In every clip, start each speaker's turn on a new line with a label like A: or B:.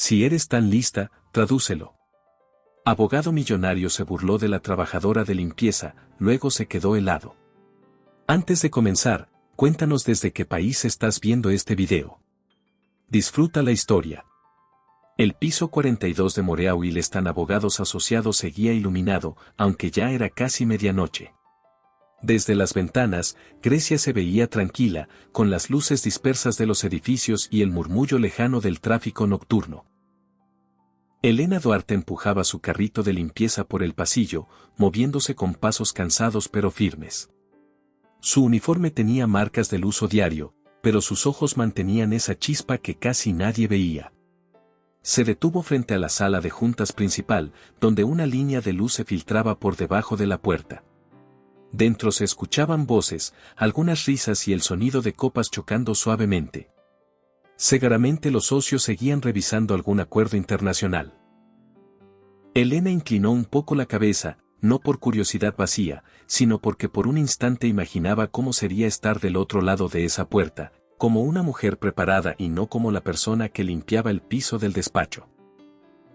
A: Si eres tan lista, tradúcelo. Abogado millonario se burló de la trabajadora de limpieza, luego se quedó helado. Antes de comenzar, cuéntanos desde qué país estás viendo este video. Disfruta la historia. El piso 42 de Moreau y Lestan Abogados Asociados seguía iluminado, aunque ya era casi medianoche. Desde las ventanas, Grecia se veía tranquila, con las luces dispersas de los edificios y el murmullo lejano del tráfico nocturno. Elena Duarte empujaba su carrito de limpieza por el pasillo, moviéndose con pasos cansados pero firmes. Su uniforme tenía marcas del uso diario, pero sus ojos mantenían esa chispa que casi nadie veía. Se detuvo frente a la sala de juntas principal, donde una línea de luz se filtraba por debajo de la puerta. Dentro se escuchaban voces, algunas risas y el sonido de copas chocando suavemente. Seguramente los socios seguían revisando algún acuerdo internacional. Elena inclinó un poco la cabeza, no por curiosidad vacía, sino porque por un instante imaginaba cómo sería estar del otro lado de esa puerta, como una mujer preparada y no como la persona que limpiaba el piso del despacho.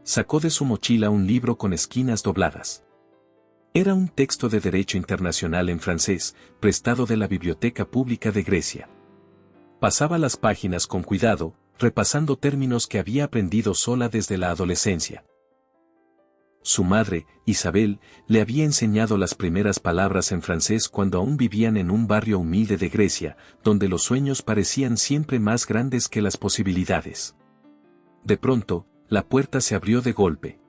A: Sacó de su mochila un libro con esquinas dobladas. Era un texto de derecho internacional en francés, prestado de la Biblioteca Pública de Grecia. Pasaba las páginas con cuidado, repasando términos que había aprendido sola desde la adolescencia. Su madre, Isabel, le había enseñado las primeras palabras en francés cuando aún vivían en un barrio humilde de Grecia, donde los sueños parecían siempre más grandes que las posibilidades. De pronto, la puerta se abrió de golpe.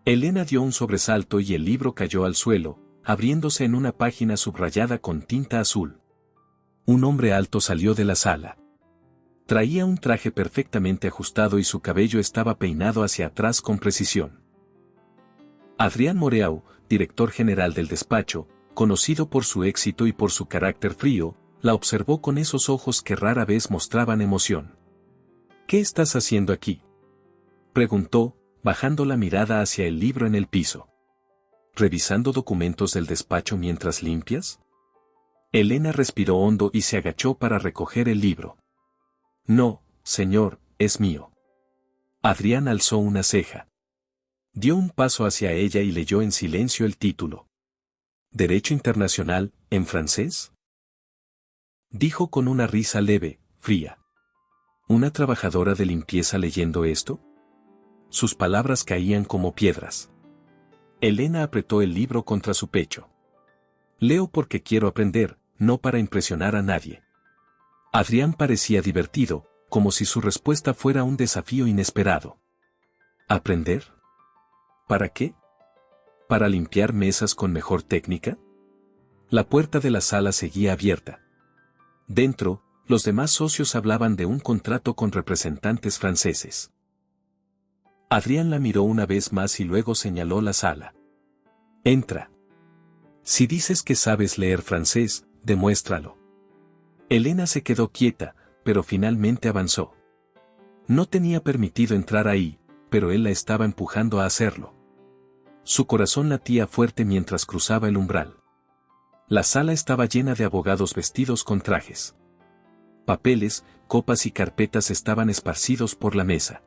A: Elena dio un sobresalto y el libro cayó al suelo, abriéndose en una página subrayada con tinta azul. Un hombre alto salió de la sala. Traía un traje perfectamente ajustado y su cabello estaba peinado hacia atrás con precisión. Adrián Moreau, director general del despacho, conocido por su éxito y por su carácter frío, la observó con esos ojos que rara vez mostraban emoción. ¿Qué estás haciendo aquí?, preguntó, bajando la mirada hacia el libro en el piso. ¿Revisando documentos del despacho mientras limpias? Elena respiró hondo y se agachó para recoger el libro. No, señor, es mío. Adrián alzó una ceja. Dio un paso hacia ella y leyó en silencio el título. ¿Derecho internacional, en francés?, dijo con una risa leve, fría. ¿Una trabajadora de limpieza leyendo esto? Sus palabras caían como piedras. Elena apretó el libro contra su pecho. Leo porque quiero aprender, no para impresionar a nadie. Adrián parecía divertido, como si su respuesta fuera un desafío inesperado. ¿Aprender? ¿Para qué? ¿Para limpiar mesas con mejor técnica? La puerta de la sala seguía abierta. Dentro, los demás socios hablaban de un contrato con representantes franceses. Adrián la miró una vez más y luego señaló la sala. Entra. Si dices que sabes leer francés, demuéstralo. Elena se quedó quieta, pero finalmente avanzó. No tenía permitido entrar ahí, pero él la estaba empujando a hacerlo. Su corazón latía fuerte mientras cruzaba el umbral. La sala estaba llena de abogados vestidos con trajes. Papeles, copas y carpetas estaban esparcidos por la mesa.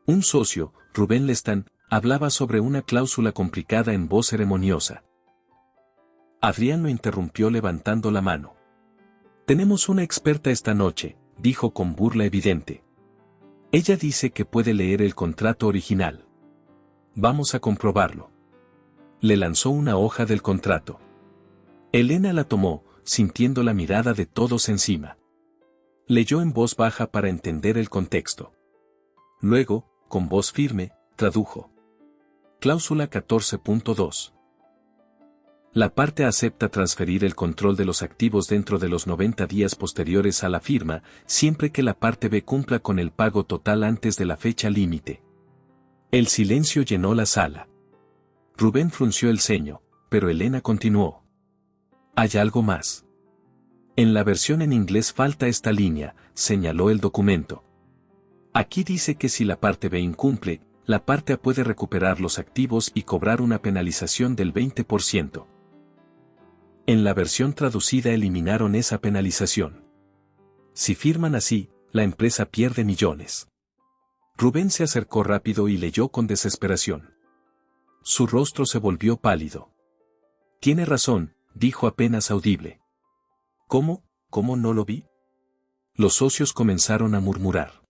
A: Un socio, Rubén Lestan, hablaba sobre una cláusula complicada en voz ceremoniosa. Adrián lo interrumpió levantando la mano. Tenemos una experta esta noche, dijo con burla evidente. Ella dice que puede leer el contrato original. Vamos a comprobarlo. Le lanzó una hoja del contrato. Elena la tomó, sintiendo la mirada de todos encima. Leyó en voz baja para entender el contexto. Luego, con voz firme, tradujo. Cláusula 14.2. La parte acepta transferir el control de los activos dentro de los 90 días posteriores a la firma, siempre que la parte B cumpla con el pago total antes de la fecha límite. El silencio llenó la sala. Rubén frunció el ceño, pero Elena continuó. ¿Hay algo más? En la versión en inglés falta esta línea, señaló el documento. Aquí dice que si la parte B incumple, la parte A puede recuperar los activos y cobrar una penalización del 20%. En la versión traducida eliminaron esa penalización. Si firman así, la empresa pierde millones. Rubén se acercó rápido y leyó con desesperación. Su rostro se volvió pálido. Tiene razón, dijo apenas audible. ¿Cómo? ¿Cómo no lo vi? Los socios comenzaron a murmurar.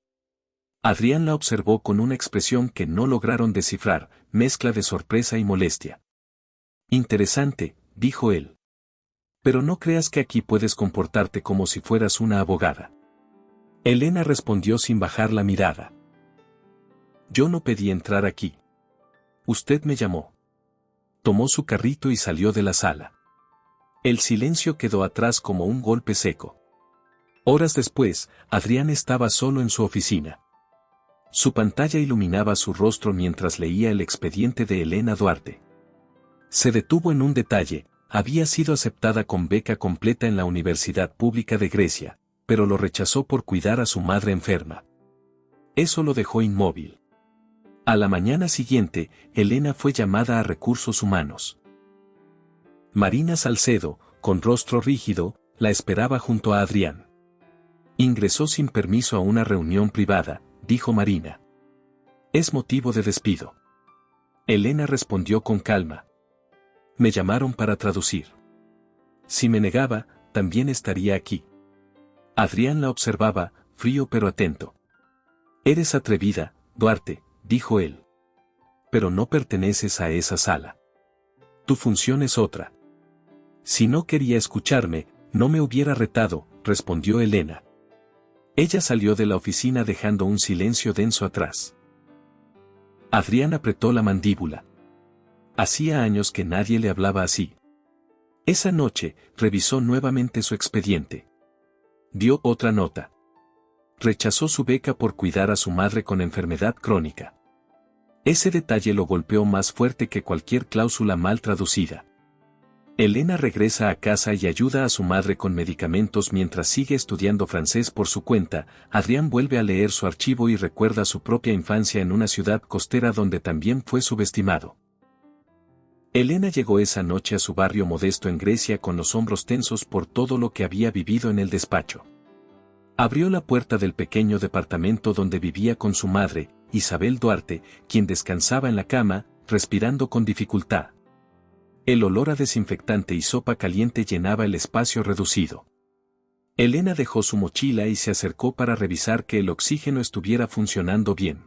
A: Adrián la observó con una expresión que no lograron descifrar, mezcla de sorpresa y molestia. Interesante, dijo él. Pero no creas que aquí puedes comportarte como si fueras una abogada. Elena respondió sin bajar la mirada. Yo no pedí entrar aquí. Usted me llamó. Tomó su carrito y salió de la sala. El silencio quedó atrás como un golpe seco. Horas después, Adrián estaba solo en su oficina. Su pantalla iluminaba su rostro mientras leía el expediente de Elena Duarte. Se detuvo en un detalle: había sido aceptada con beca completa en la Universidad Pública de Grecia, pero lo rechazó por cuidar a su madre enferma. Eso lo dejó inmóvil. A la mañana siguiente, Elena fue llamada a Recursos Humanos. Marina Salcedo, con rostro rígido, la esperaba junto a Adrián. Ingresó sin permiso a una reunión privada, dijo Marina. Es motivo de despido. Elena respondió con calma. Me llamaron para traducir. Si me negaba, también estaría aquí. Adrián la observaba, frío pero atento. Eres atrevida, Duarte, dijo él. Pero no perteneces a esa sala. Tu función es otra. Si no quería escucharme, no me hubiera retado, respondió Elena. Ella salió de la oficina dejando un silencio denso atrás. Adrián apretó la mandíbula. Hacía años que nadie le hablaba así. Esa noche, revisó nuevamente su expediente. Dio otra nota. Rechazó su beca por cuidar a su madre con enfermedad crónica. Ese detalle lo golpeó más fuerte que cualquier cláusula mal traducida. Elena regresa a casa y ayuda a su madre con medicamentos mientras sigue estudiando francés por su cuenta. Adrián vuelve a leer su archivo y recuerda su propia infancia en una ciudad costera donde también fue subestimado. Elena llegó esa noche a su barrio modesto en Grecia con los hombros tensos por todo lo que había vivido en el despacho. Abrió la puerta del pequeño departamento donde vivía con su madre, Isabel Duarte, quien descansaba en la cama, respirando con dificultad. El olor a desinfectante y sopa caliente llenaba el espacio reducido. Elena dejó su mochila y se acercó para revisar que el oxígeno estuviera funcionando bien.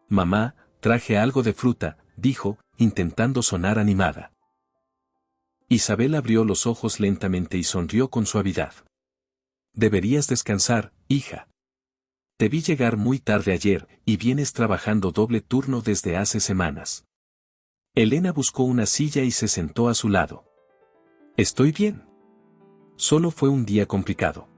A: Mamá, traje algo de fruta, dijo, intentando sonar animada. Isabel abrió los ojos lentamente y sonrió con suavidad. Deberías descansar, hija. Te vi llegar muy tarde ayer, y vienes trabajando doble turno desde hace semanas. Elena buscó una silla y se sentó a su lado. Estoy bien. Solo fue un día complicado.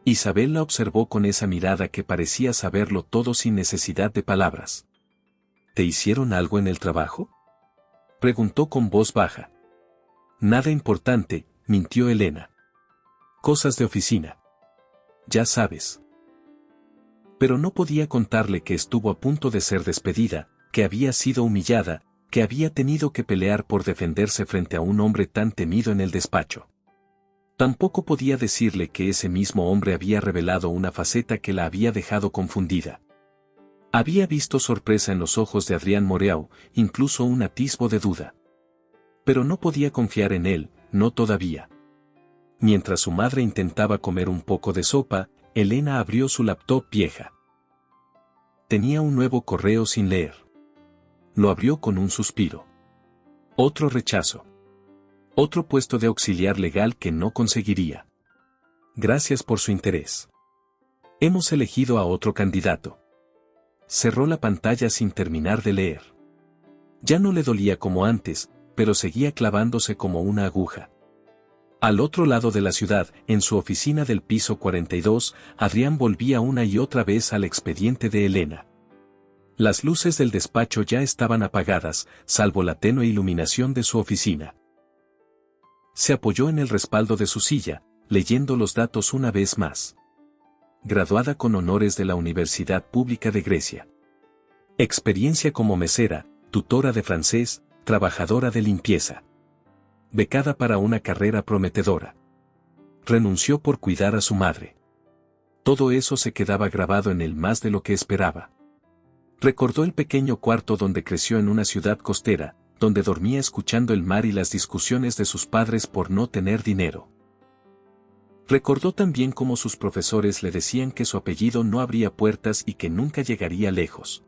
A: Isabel la observó con esa mirada que parecía saberlo todo sin necesidad de palabras. ¿Te hicieron algo en el trabajo? Preguntó con voz baja. Nada importante, mintió Elena. Cosas de oficina. Ya sabes. Pero no podía contarle que estuvo a punto de ser despedida, que había sido humillada, que había tenido que pelear por defenderse frente a un hombre tan temido en el despacho. Tampoco podía decirle que ese mismo hombre había revelado una faceta que la había dejado confundida. Había visto sorpresa en los ojos de Adrián Moreau, incluso un atisbo de duda. Pero no podía confiar en él, no todavía. Mientras su madre intentaba comer un poco de sopa, Elena abrió su laptop vieja. Tenía un nuevo correo sin leer. Lo abrió con un suspiro. Otro rechazo. Otro puesto de auxiliar legal que no conseguiría. Gracias por su interés. Hemos elegido a otro candidato. Cerró la pantalla sin terminar de leer. Ya no le dolía como antes, pero seguía clavándose como una aguja. Al otro lado de la ciudad, en su oficina del piso 42, Adrián volvía una y otra vez al expediente de Elena. Las luces del despacho ya estaban apagadas, salvo la tenue iluminación de su oficina. Se apoyó en el respaldo de su silla, leyendo los datos una vez más. Graduada con honores de la Universidad Pública de Grecia. Experiencia como mesera, tutora de francés, trabajadora de limpieza. Becada para una carrera prometedora. Renunció por cuidar a su madre. Todo eso se quedaba grabado en él más de lo que esperaba. Recordó el pequeño cuarto donde creció en una ciudad costera, donde dormía escuchando el mar y las discusiones de sus padres por no tener dinero. Recordó también cómo sus profesores le decían que su apellido no abría puertas y que nunca llegaría lejos.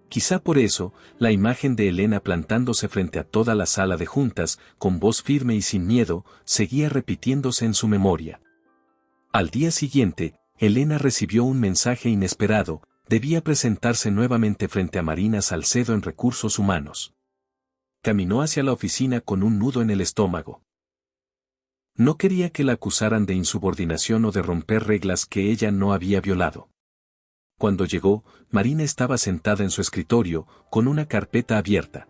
A: Quizá por eso, la imagen de Elena plantándose frente a toda la sala de juntas, con voz firme y sin miedo, seguía repitiéndose en su memoria. Al día siguiente, Elena recibió un mensaje inesperado: debía presentarse nuevamente frente a Marina Salcedo en Recursos Humanos. Caminó hacia la oficina con un nudo en el estómago. No quería que la acusaran de insubordinación o de romper reglas que ella no había violado. Cuando llegó, Marina estaba sentada en su escritorio, con una carpeta abierta.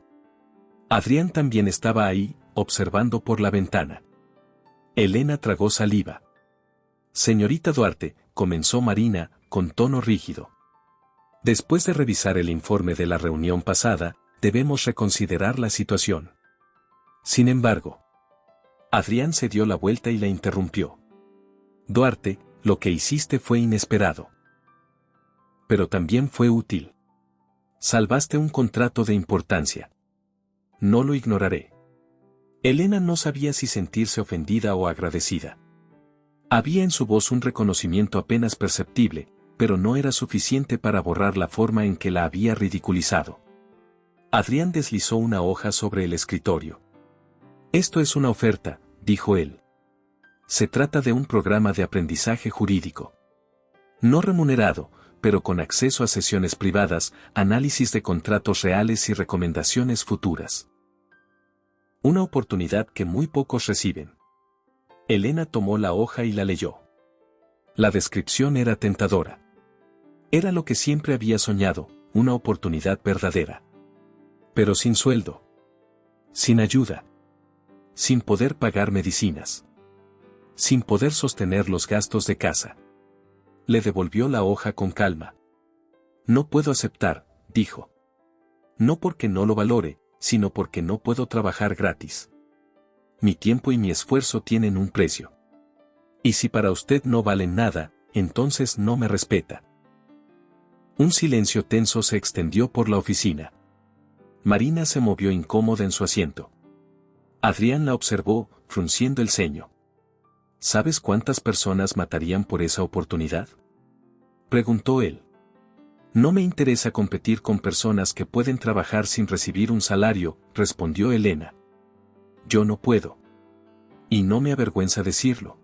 A: Adrián también estaba ahí, observando por la ventana. Elena tragó saliva. Señorita Duarte, comenzó Marina, con tono rígido. Después de revisar el informe de la reunión pasada, debemos reconsiderar la situación. Sin embargo, Adrián se dio la vuelta y la interrumpió. Duarte, lo que hiciste fue inesperado. Pero también fue útil. Salvaste un contrato de importancia. No lo ignoraré. Elena no sabía si sentirse ofendida o agradecida. Había en su voz un reconocimiento apenas perceptible, pero no era suficiente para borrar la forma en que la había ridiculizado. Adrián deslizó una hoja sobre el escritorio. Esto es una oferta, dijo él. Se trata de un programa de aprendizaje jurídico. No remunerado, pero con acceso a sesiones privadas, análisis de contratos reales y recomendaciones futuras. Una oportunidad que muy pocos reciben. Elena tomó la hoja y la leyó. La descripción era tentadora. Era lo que siempre había soñado, una oportunidad verdadera. Pero sin sueldo. Sin ayuda. Sin poder pagar medicinas. Sin poder sostener los gastos de casa. Le devolvió la hoja con calma. No puedo aceptar, dijo. No porque no lo valore, sino porque no puedo trabajar gratis. Mi tiempo y mi esfuerzo tienen un precio. Y si para usted no valen nada, entonces no me respeta. Un silencio tenso se extendió por la oficina. Marina se movió incómoda en su asiento. Adrián la observó, frunciendo el ceño. ¿Sabes cuántas personas matarían por esa oportunidad?, preguntó él. No me interesa competir con personas que pueden trabajar sin recibir un salario, respondió Elena. Yo no puedo. Y no me avergüenza decirlo.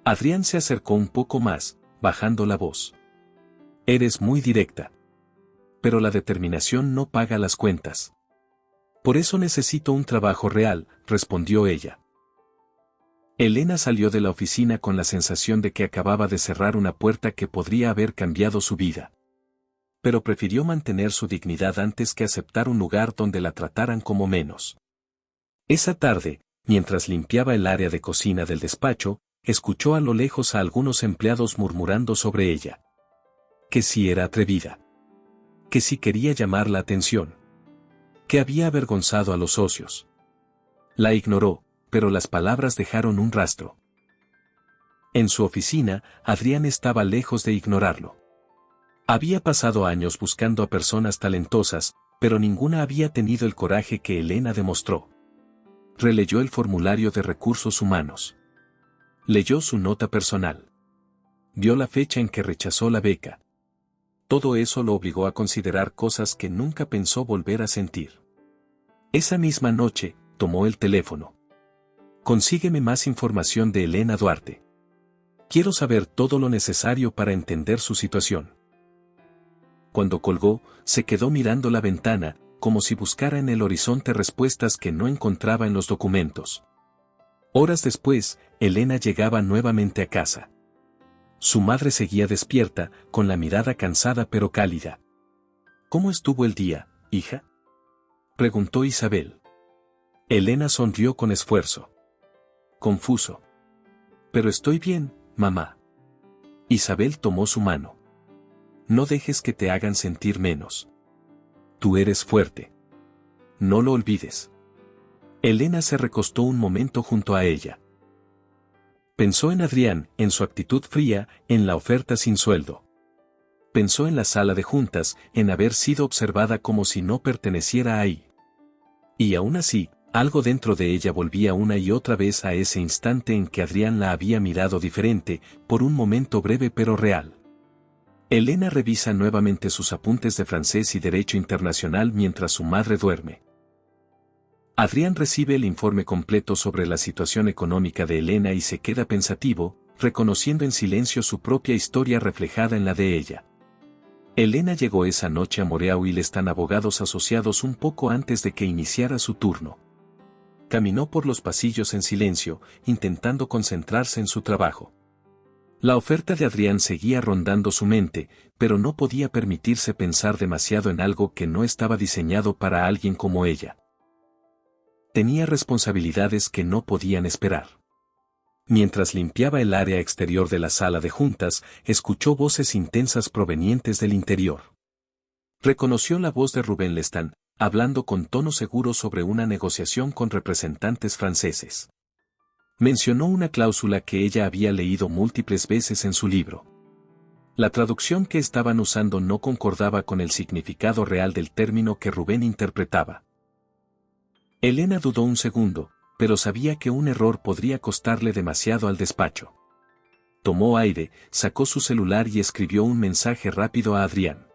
A: Adrián se acercó un poco más, bajando la voz. Eres muy directa. Pero la determinación no paga las cuentas. Por eso necesito un trabajo real, respondió ella. Elena salió de la oficina con la sensación de que acababa de cerrar una puerta que podría haber cambiado su vida. Pero prefirió mantener su dignidad antes que aceptar un lugar donde la trataran como menos. Esa tarde, mientras limpiaba el área de cocina del despacho, escuchó a lo lejos a algunos empleados murmurando sobre ella. Que si era atrevida. Que si quería llamar la atención. Que había avergonzado a los socios. La ignoró, pero las palabras dejaron un rastro. En su oficina, Adrián estaba lejos de ignorarlo. Había pasado años buscando a personas talentosas, pero ninguna había tenido el coraje que Elena demostró. Releyó el formulario de recursos humanos. Leyó su nota personal. Vio la fecha en que rechazó la beca. Todo eso lo obligó a considerar cosas que nunca pensó volver a sentir. Esa misma noche, tomó el teléfono. Consígueme más información de Elena Duarte. Quiero saber todo lo necesario para entender su situación. Cuando colgó, se quedó mirando la ventana, como si buscara en el horizonte respuestas que no encontraba en los documentos. Horas después, Elena llegaba nuevamente a casa. Su madre seguía despierta, con la mirada cansada pero cálida. ¿Cómo estuvo el día, hija?, preguntó Isabel. Elena sonrió con esfuerzo. Confuso. Pero estoy bien, mamá. Isabel tomó su mano. No dejes que te hagan sentir menos. Tú eres fuerte. No lo olvides. Elena se recostó un momento junto a ella. Pensó en Adrián, en su actitud fría, en la oferta sin sueldo. Pensó en la sala de juntas, en haber sido observada como si no perteneciera ahí. Y aún así, algo dentro de ella volvía una y otra vez a ese instante en que Adrián la había mirado diferente, por un momento breve pero real. Elena revisa nuevamente sus apuntes de francés y derecho internacional mientras su madre duerme. Adrián recibe el informe completo sobre la situación económica de Elena y se queda pensativo, reconociendo en silencio su propia historia reflejada en la de ella. Elena llegó esa noche a Moreau y le están abogados asociados un poco antes de que iniciara su turno. Caminó por los pasillos en silencio, intentando concentrarse en su trabajo. La oferta de Adrián seguía rondando su mente, pero no podía permitirse pensar demasiado en algo que no estaba diseñado para alguien como ella. Tenía responsabilidades que no podían esperar. Mientras limpiaba el área exterior de la sala de juntas, escuchó voces intensas provenientes del interior. Reconoció la voz de Rubén Lestán, hablando con tono seguro sobre una negociación con representantes franceses. Mencionó una cláusula que ella había leído múltiples veces en su libro. La traducción que estaban usando no concordaba con el significado real del término que Rubén interpretaba. Elena dudó un segundo, pero sabía que un error podría costarle demasiado al despacho. Tomó aire, sacó su celular y escribió un mensaje rápido a Adrián.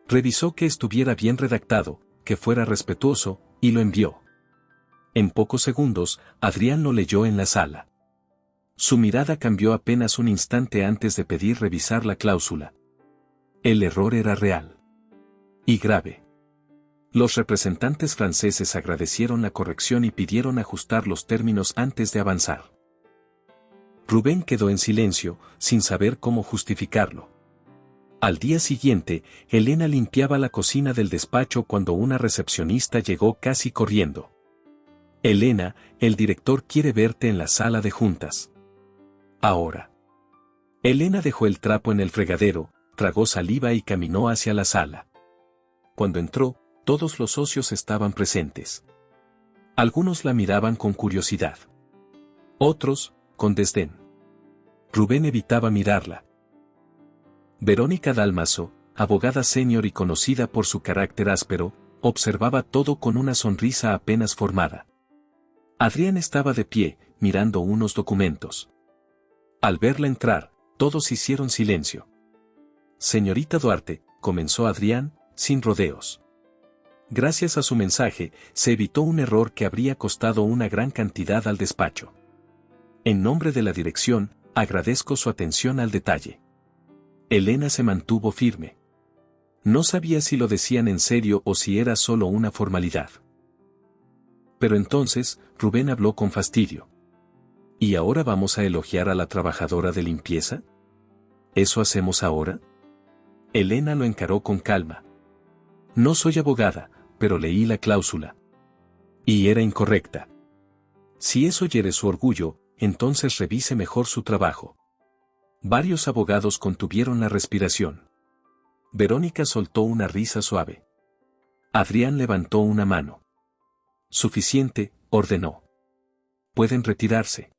A: Revisó que estuviera bien redactado, que fuera respetuoso, y lo envió. En pocos segundos, Adrián lo leyó en la sala. Su mirada cambió apenas un instante antes de pedir revisar la cláusula. El error era real. Y grave. Los representantes franceses agradecieron la corrección y pidieron ajustar los términos antes de avanzar. Rubén quedó en silencio, sin saber cómo justificarlo. Al día siguiente, Elena limpiaba la cocina del despacho cuando una recepcionista llegó casi corriendo. Elena, el director quiere verte en la sala de juntas. Ahora. Elena dejó el trapo en el fregadero, tragó saliva y caminó hacia la sala. Cuando entró, todos los socios estaban presentes. Algunos la miraban con curiosidad. Otros, con desdén. Rubén evitaba mirarla. Verónica Dalmaso, abogada senior y conocida por su carácter áspero, observaba todo con una sonrisa apenas formada. Adrián estaba de pie, mirando unos documentos. Al verla entrar, todos hicieron silencio. Señorita Duarte, comenzó Adrián, sin rodeos. Gracias a su mensaje, se evitó un error que habría costado una gran cantidad al despacho. En nombre de la dirección, agradezco su atención al detalle. Elena se mantuvo firme. No sabía si lo decían en serio o si era solo una formalidad. Pero entonces, Rubén habló con fastidio. ¿Y ahora vamos a elogiar a la trabajadora de limpieza? ¿Eso hacemos ahora? Elena lo encaró con calma. No soy abogada, pero leí la cláusula. Y era incorrecta. Si eso hiere su orgullo, entonces revise mejor su trabajo. Varios abogados contuvieron la respiración. Verónica soltó una risa suave. Adrián levantó una mano. Suficiente, ordenó. Pueden retirarse.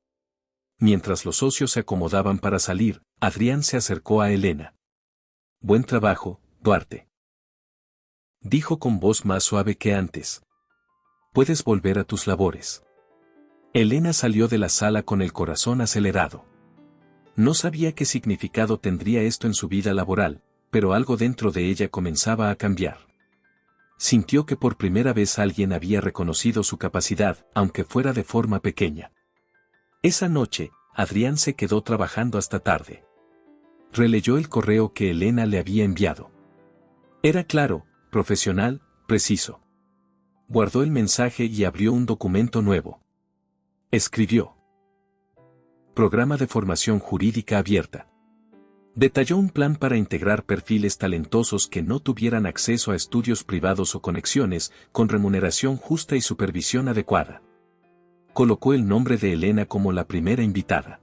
A: Mientras los socios se acomodaban para salir, Adrián se acercó a Elena. Buen trabajo, Duarte. Dijo con voz más suave que antes. Puedes volver a tus labores. Elena salió de la sala con el corazón acelerado. No sabía qué significado tendría esto en su vida laboral, pero algo dentro de ella comenzaba a cambiar. Sintió que por primera vez alguien había reconocido su capacidad, aunque fuera de forma pequeña. Esa noche, Adrián se quedó trabajando hasta tarde. Releyó el correo que Elena le había enviado. Era claro, profesional, preciso. Guardó el mensaje y abrió un documento nuevo. Escribió. Programa de formación jurídica abierta. Detalló un plan para integrar perfiles talentosos que no tuvieran acceso a estudios privados o conexiones, con remuneración justa y supervisión adecuada. Colocó el nombre de Elena como la primera invitada.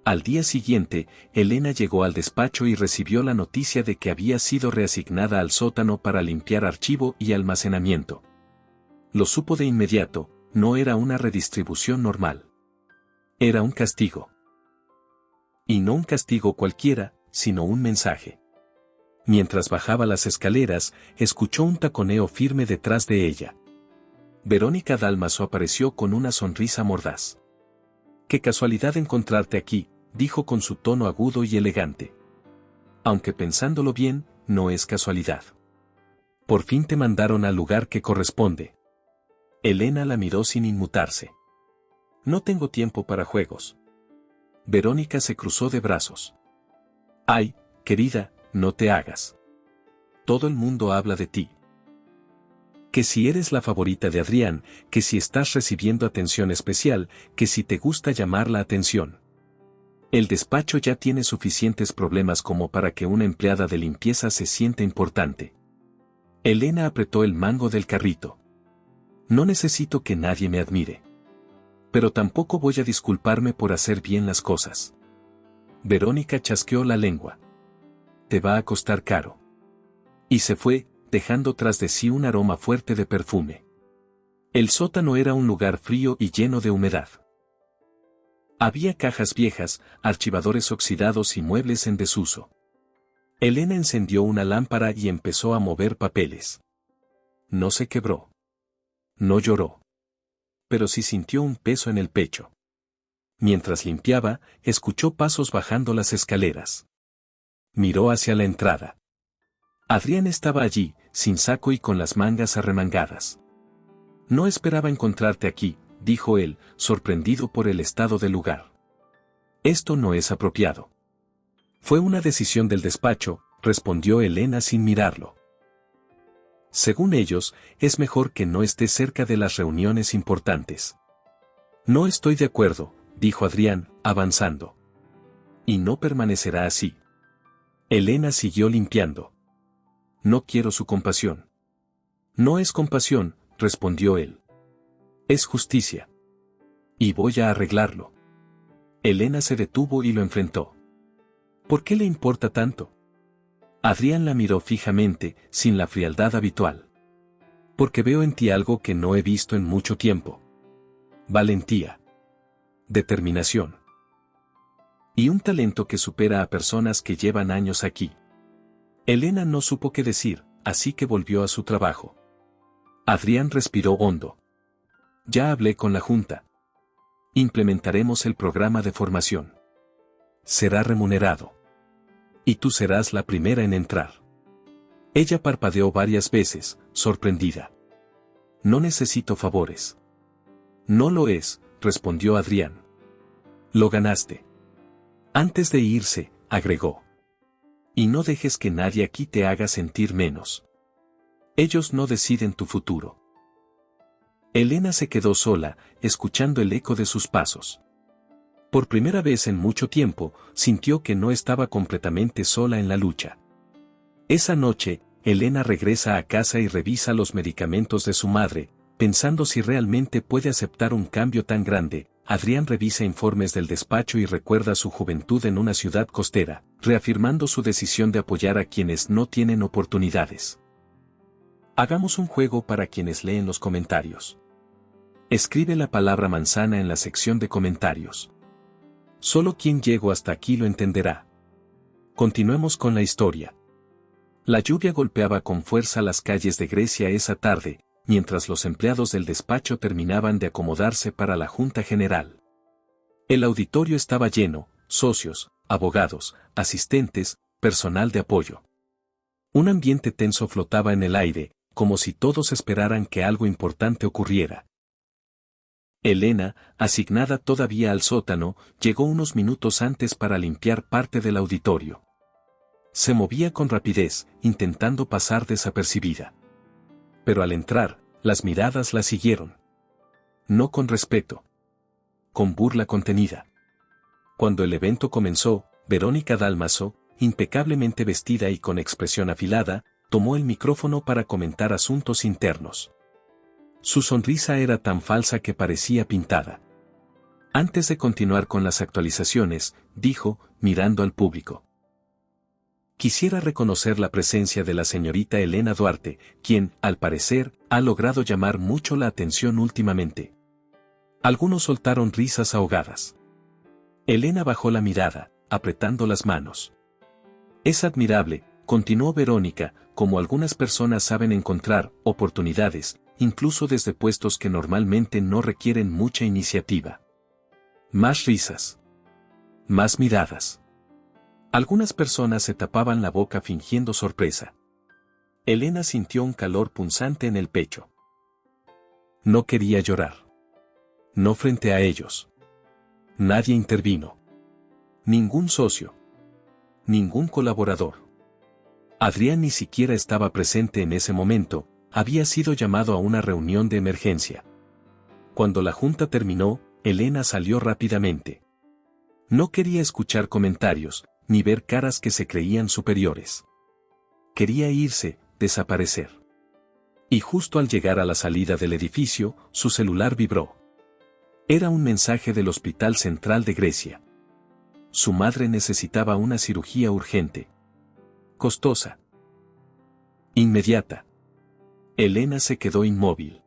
A: Al día siguiente, Elena llegó al despacho y recibió la noticia de que había sido reasignada al sótano para limpiar archivo y almacenamiento. Lo supo de inmediato, no era una redistribución normal. Era un castigo. Y no un castigo cualquiera, sino un mensaje. Mientras bajaba las escaleras, escuchó un taconeo firme detrás de ella. Verónica Dálmaso apareció con una sonrisa mordaz. «Qué casualidad encontrarte aquí», dijo con su tono agudo y elegante. «Aunque pensándolo bien, no es casualidad. Por fin te mandaron al lugar que corresponde». Elena la miró sin inmutarse. «No tengo tiempo para juegos». Verónica se cruzó de brazos. «Ay, querida, no te hagas. Todo el mundo habla de ti. Que si eres la favorita de Adrián, que si estás recibiendo atención especial, que si te gusta llamar la atención. El despacho ya tiene suficientes problemas como para que una empleada de limpieza se sienta importante». Elena apretó el mango del carrito. «No necesito que nadie me admire. Pero tampoco voy a disculparme por hacer bien las cosas». Verónica chasqueó la lengua. «Te va a costar caro». Y se fue, dejando tras de sí un aroma fuerte de perfume. El sótano era un lugar frío y lleno de humedad. Había cajas viejas, archivadores oxidados y muebles en desuso. Elena encendió una lámpara y empezó a mover papeles. No se quebró. No lloró. Pero sí sintió un peso en el pecho. Mientras limpiaba, escuchó pasos bajando las escaleras. Miró hacia la entrada. Adrián estaba allí, sin saco y con las mangas arremangadas. «No esperaba encontrarte aquí», dijo él, sorprendido por el estado del lugar. «Esto no es apropiado». «Fue una decisión del despacho», respondió Elena sin mirarlo. «Según ellos, es mejor que no estés cerca de las reuniones importantes». «No estoy de acuerdo», dijo Adrián, avanzando. «Y no permanecerá así». Elena siguió limpiando. «No quiero su compasión». «No es compasión», respondió él. «Es justicia. Y voy a arreglarlo». Elena se detuvo y lo enfrentó. «¿Por qué le importa tanto?». Adrián la miró fijamente, sin la frialdad habitual. «Porque veo en ti algo que no he visto en mucho tiempo. Valentía. Determinación. Y un talento que supera a personas que llevan años aquí». Elena no supo qué decir, así que volvió a su trabajo. Adrián respiró hondo. «Ya hablé con la Junta. Implementaremos el programa de formación. Será remunerado. Y tú serás la primera en entrar». Ella parpadeó varias veces, sorprendida. «No necesito favores». «No lo es», respondió Adrián. «Lo ganaste». Antes de irse, agregó. «Y no dejes que nadie aquí te haga sentir menos. Ellos no deciden tu futuro». Elena se quedó sola, escuchando el eco de sus pasos. Por primera vez en mucho tiempo, sintió que no estaba completamente sola en la lucha. Esa noche, Elena regresa a casa y revisa los medicamentos de su madre, pensando si realmente puede aceptar un cambio tan grande. Adrián revisa informes del despacho y recuerda su juventud en una ciudad costera, reafirmando su decisión de apoyar a quienes no tienen oportunidades. Hagamos un juego para quienes leen los comentarios. Escribe la palabra manzana en la sección de comentarios. Solo quien llegó hasta aquí lo entenderá. Continuemos con la historia. La lluvia golpeaba con fuerza las calles de Grecia esa tarde, mientras los empleados del despacho terminaban de acomodarse para la Junta General. El auditorio estaba lleno, socios, abogados, asistentes, personal de apoyo. Un ambiente tenso flotaba en el aire, como si todos esperaran que algo importante ocurriera. Elena, asignada todavía al sótano, llegó unos minutos antes para limpiar parte del auditorio. Se movía con rapidez, intentando pasar desapercibida. Pero al entrar, las miradas la siguieron. No con respeto. Con burla contenida. Cuando el evento comenzó, Verónica Dálmaso, impecablemente vestida y con expresión afilada, tomó el micrófono para comentar asuntos internos. Su sonrisa era tan falsa que parecía pintada. Antes de continuar con las actualizaciones, dijo, mirando al público. Quisiera reconocer la presencia de la señorita Elena Duarte, quien, al parecer, ha logrado llamar mucho la atención últimamente. Algunos soltaron risas ahogadas. Elena bajó la mirada, apretando las manos. Es admirable, Continuó Verónica, como algunas personas saben encontrar oportunidades, incluso desde puestos que normalmente no requieren mucha iniciativa. Más risas. Más miradas. Algunas personas se tapaban la boca fingiendo sorpresa. Elena sintió un calor punzante en el pecho. No quería llorar. No frente a ellos. Nadie intervino. Ningún socio. Ningún colaborador. Adrián ni siquiera estaba presente en ese momento, había sido llamado a una reunión de emergencia. Cuando la junta terminó, Elena salió rápidamente. No quería escuchar comentarios, ni ver caras que se creían superiores. Quería irse, desaparecer. Y justo al llegar a la salida del edificio, su celular vibró. Era un mensaje del Hospital Central de Grecia. Su madre necesitaba una cirugía urgente. Costosa. Inmediata. Elena se quedó inmóvil.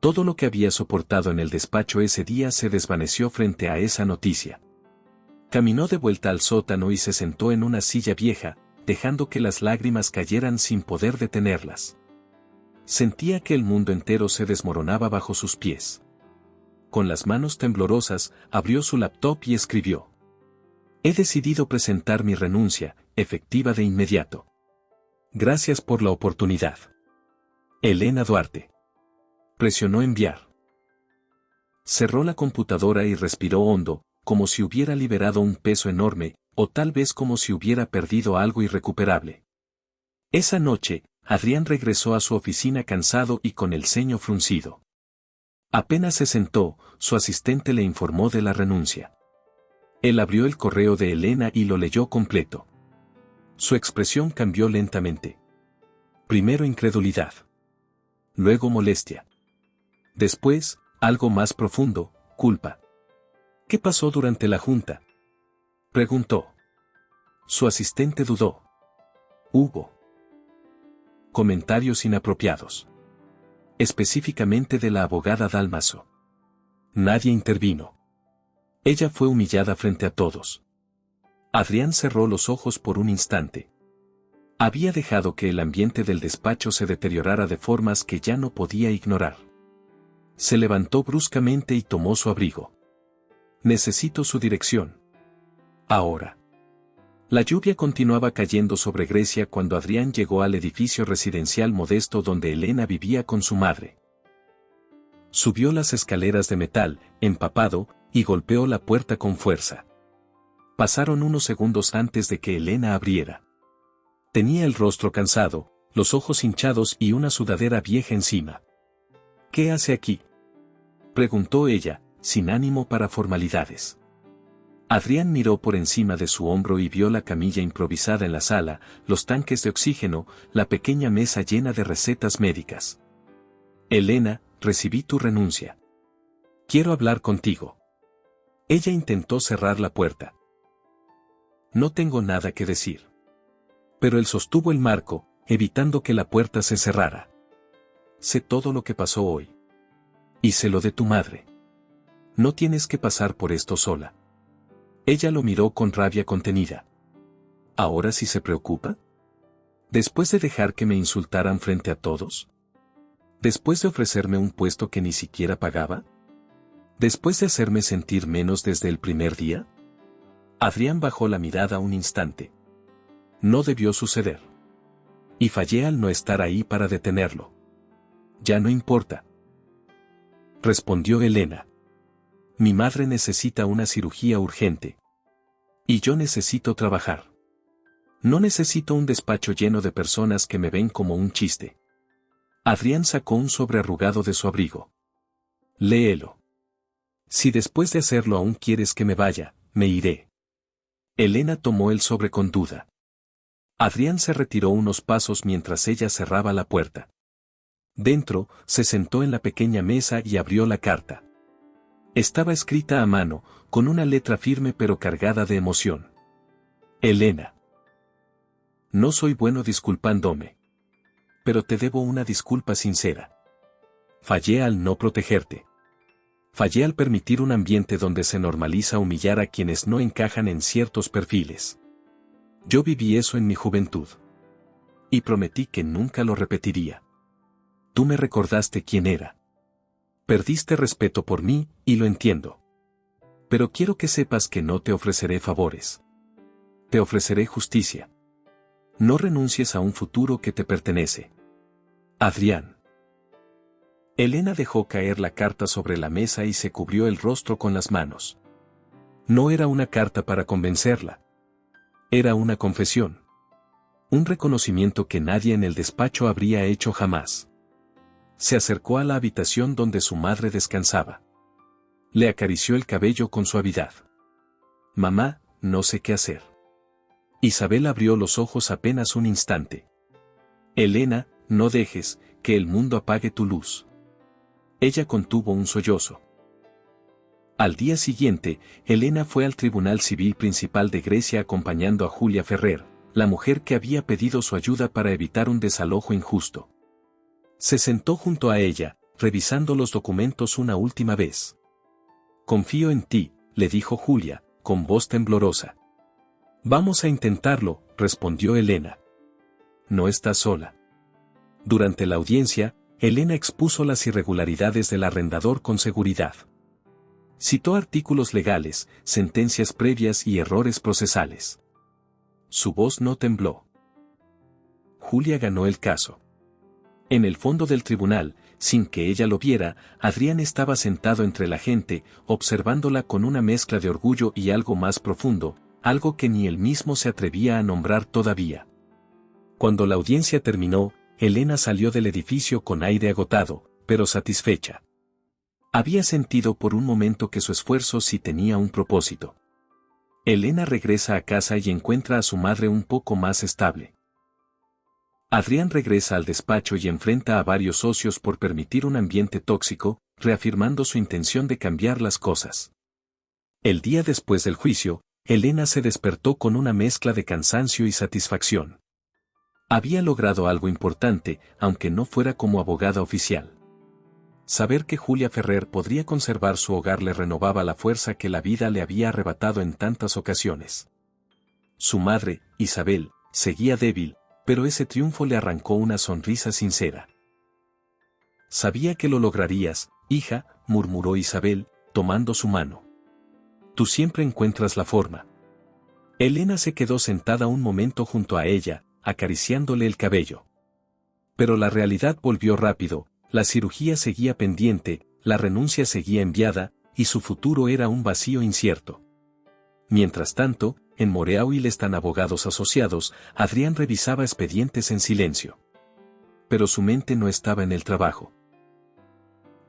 A: Todo lo que había soportado en el despacho ese día se desvaneció frente a esa noticia. Caminó de vuelta al sótano y se sentó en una silla vieja, dejando que las lágrimas cayeran sin poder detenerlas. Sentía que el mundo entero se desmoronaba bajo sus pies. Con las manos temblorosas, abrió su laptop y escribió: He decidido presentar mi renuncia, efectiva de inmediato. Gracias por la oportunidad. Elena Duarte. Presionó enviar. Cerró la computadora y respiró hondo, como si hubiera liberado un peso enorme, o tal vez como si hubiera perdido algo irrecuperable. Esa noche, Adrián regresó a su oficina cansado y con el ceño fruncido. Apenas se sentó, su asistente le informó de la renuncia. Él abrió el correo de Elena y lo leyó completo. Su expresión cambió lentamente. Primero incredulidad. Luego molestia. Después, algo más profundo, culpa. ¿Qué pasó durante la junta?, preguntó. Su asistente dudó. Hubo comentarios inapropiados. Específicamente de la abogada Dálmaso. Nadie intervino. Ella fue humillada frente a todos. Adrián cerró los ojos por un instante. Había dejado que el ambiente del despacho se deteriorara de formas que ya no podía ignorar. Se levantó bruscamente y tomó su abrigo. Necesito su dirección. Ahora. La lluvia continuaba cayendo sobre Grecia cuando Adrián llegó al edificio residencial modesto donde Elena vivía con su madre. Subió las escaleras de metal, empapado, y golpeó la puerta con fuerza. Pasaron unos segundos antes de que Elena abriera. Tenía el rostro cansado, los ojos hinchados y una sudadera vieja encima. ¿Qué hace aquí?, preguntó ella, sin ánimo para formalidades. Adrián miró por encima de su hombro y vio la camilla improvisada en la sala, los tanques de oxígeno, la pequeña mesa llena de recetas médicas. Elena, recibí tu renuncia. Quiero hablar contigo. Ella intentó cerrar la puerta. No tengo nada que decir. Pero él sostuvo el marco, evitando que la puerta se cerrara. Sé todo lo que pasó hoy. Y sé lo de tu madre. No tienes que pasar por esto sola. Ella lo miró con rabia contenida. ¿Ahora sí se preocupa? ¿Después de dejar que me insultaran frente a todos? ¿Después de ofrecerme un puesto que ni siquiera pagaba? ¿Después de hacerme sentir menos desde el primer día? Adrián bajó la mirada un instante. No debió suceder. Y fallé al no estar ahí para detenerlo. Ya no importa, respondió Elena. Mi madre necesita una cirugía urgente. Y yo necesito trabajar. No necesito un despacho lleno de personas que me ven como un chiste. Adrián sacó un sobre arrugado de su abrigo. Léelo. Si después de hacerlo aún quieres que me vaya, me iré. Elena tomó el sobre con duda. Adrián se retiró unos pasos mientras ella cerraba la puerta. Dentro, se sentó en la pequeña mesa y abrió la carta. Estaba escrita a mano, con una letra firme pero cargada de emoción. Elena. No soy bueno disculpándome. Pero te debo una disculpa sincera. Fallé al no protegerte. Fallé al permitir un ambiente donde se normaliza humillar a quienes no encajan en ciertos perfiles. Yo viví eso en mi juventud. Y prometí que nunca lo repetiría. Tú me recordaste quién era. Perdiste respeto por mí, y lo entiendo. Pero quiero que sepas que no te ofreceré favores. Te ofreceré justicia. No renuncies a un futuro que te pertenece. Adrián. Elena dejó caer la carta sobre la mesa y se cubrió el rostro con las manos. No era una carta para convencerla. Era una confesión. Un reconocimiento que nadie en el despacho habría hecho jamás. Se acercó a la habitación donde su madre descansaba. Le acarició el cabello con suavidad. Mamá, no sé qué hacer. Isabel abrió los ojos apenas un instante. Elena, no dejes que el mundo apague tu luz. Ella contuvo un sollozo. Al día siguiente, Elena fue al Tribunal Civil Principal de Grecia acompañando a Julia Ferrer, la mujer que había pedido su ayuda para evitar un desalojo injusto. Se sentó junto a ella, revisando los documentos una última vez. Confío en ti, le dijo Julia, con voz temblorosa. Vamos a intentarlo, respondió Elena. No estás sola. Durante la audiencia, Elena expuso las irregularidades del arrendador con seguridad. Citó artículos legales, sentencias previas y errores procesales. Su voz no tembló. Julia ganó el caso. En el fondo del tribunal, sin que ella lo viera, Adrián estaba sentado entre la gente, observándola con una mezcla de orgullo y algo más profundo, algo que ni él mismo se atrevía a nombrar todavía. Cuando la audiencia terminó, Elena salió del edificio con aire agotado, pero satisfecha. Había sentido por un momento que su esfuerzo sí tenía un propósito. Elena regresa a casa y encuentra a su madre un poco más estable. Adrián regresa al despacho y enfrenta a varios socios por permitir un ambiente tóxico, reafirmando su intención de cambiar las cosas. El día después del juicio, Elena se despertó con una mezcla de cansancio y satisfacción. Había logrado algo importante, aunque no fuera como abogada oficial. Saber que Julia Ferrer podría conservar su hogar le renovaba la fuerza que la vida le había arrebatado en tantas ocasiones. Su madre, Isabel, seguía débil, pero ese triunfo le arrancó una sonrisa sincera. Sabía que lo lograrías, hija, murmuró Isabel, tomando su mano. Tú siempre encuentras la forma. Elena se quedó sentada un momento junto a ella, acariciándole el cabello. Pero la realidad volvió rápido, la cirugía seguía pendiente, la renuncia seguía enviada, y su futuro era un vacío incierto. Mientras tanto, en Moreau están abogados asociados, Adrián revisaba expedientes en silencio. Pero su mente no estaba en el trabajo.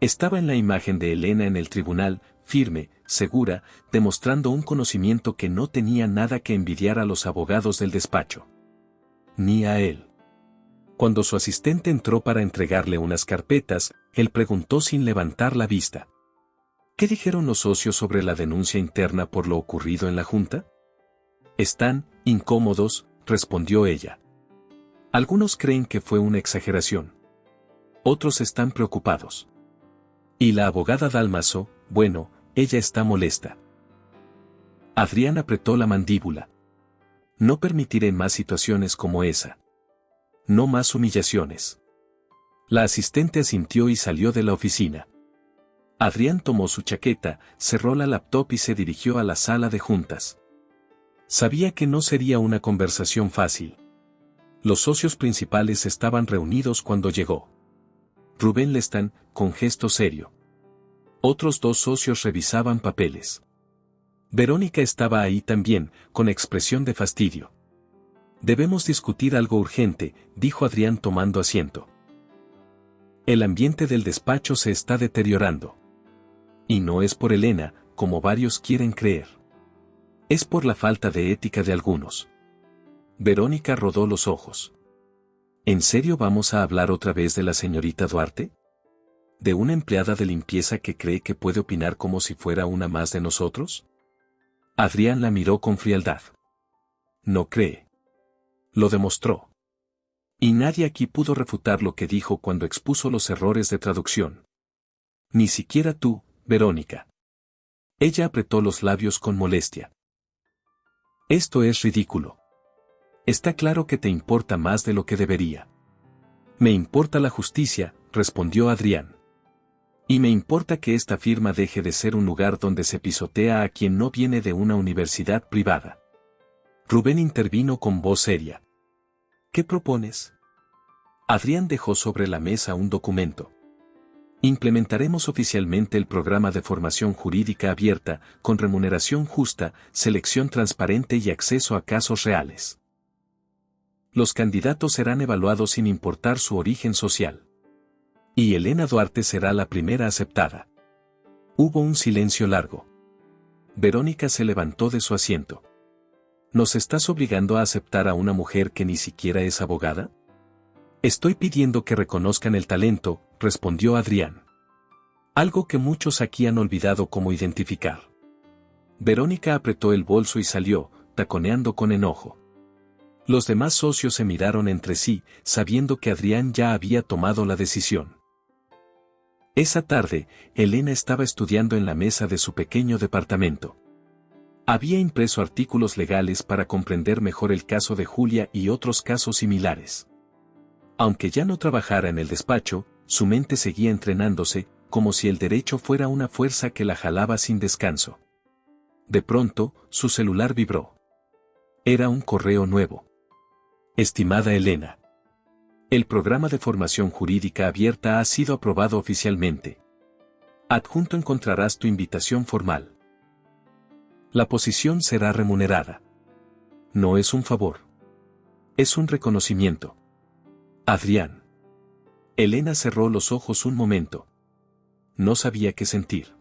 A: Estaba en la imagen de Elena en el tribunal, firme, segura, demostrando un conocimiento que no tenía nada que envidiar a los abogados del despacho. Ni a él. Cuando su asistente entró para entregarle unas carpetas, él preguntó sin levantar la vista. ¿Qué dijeron los socios sobre la denuncia interna por lo ocurrido en la junta? Están incómodos, respondió ella. Algunos creen que fue una exageración. Otros están preocupados. Y la abogada Dálmaso, bueno, ella está molesta. Adrián apretó la mandíbula. No permitiré más situaciones como esa. No más humillaciones. La asistente asintió y salió de la oficina. Adrián tomó su chaqueta, cerró la laptop y se dirigió a la sala de juntas. Sabía que no sería una conversación fácil. Los socios principales estaban reunidos cuando llegó. Rubén Lestán, con gesto serio. Otros dos socios revisaban papeles. Verónica estaba ahí también, con expresión de fastidio. Debemos discutir algo urgente, dijo Adrián tomando asiento. El ambiente del despacho se está deteriorando. Y no es por Elena, como varios quieren creer. Es por la falta de ética de algunos. Verónica rodó los ojos. ¿En serio vamos a hablar otra vez de la señorita Duarte? ¿De una empleada de limpieza que cree que puede opinar como si fuera una más de nosotros? Adrián la miró con frialdad. No cree. Lo demostró. Y nadie aquí pudo refutar lo que dijo cuando expuso los errores de traducción. Ni siquiera tú, Verónica. Ella apretó los labios con molestia. Esto es ridículo. Está claro que te importa más de lo que debería. Me importa la justicia, respondió Adrián. Y me importa que esta firma deje de ser un lugar donde se pisotea a quien no viene de una universidad privada. Rubén intervino con voz seria. ¿Qué propones? Adrián dejó sobre la mesa un documento. Implementaremos oficialmente el programa de formación jurídica abierta, con remuneración justa, selección transparente y acceso a casos reales. Los candidatos serán evaluados sin importar su origen social. Y Elena Duarte será la primera aceptada. Hubo un silencio largo. Verónica se levantó de su asiento. ¿Nos estás obligando a aceptar a una mujer que ni siquiera es abogada? Estoy pidiendo que reconozcan el talento, respondió Adrián. Algo que muchos aquí han olvidado cómo identificar. Verónica apretó el bolso y salió, taconeando con enojo. Los demás socios se miraron entre sí, sabiendo que Adrián ya había tomado la decisión. Esa tarde, Elena estaba estudiando en la mesa de su pequeño departamento. Había impreso artículos legales para comprender mejor el caso de Julia y otros casos similares. Aunque ya no trabajara en el despacho, su mente seguía entrenándose, como si el derecho fuera una fuerza que la jalaba sin descanso. De pronto, su celular vibró. Era un correo nuevo. Estimada Elena. El programa de formación jurídica abierta ha sido aprobado oficialmente. Adjunto encontrarás tu invitación formal. La posición será remunerada. No es un favor. Es un reconocimiento. Adrián. Elena cerró los ojos un momento. No sabía qué sentir.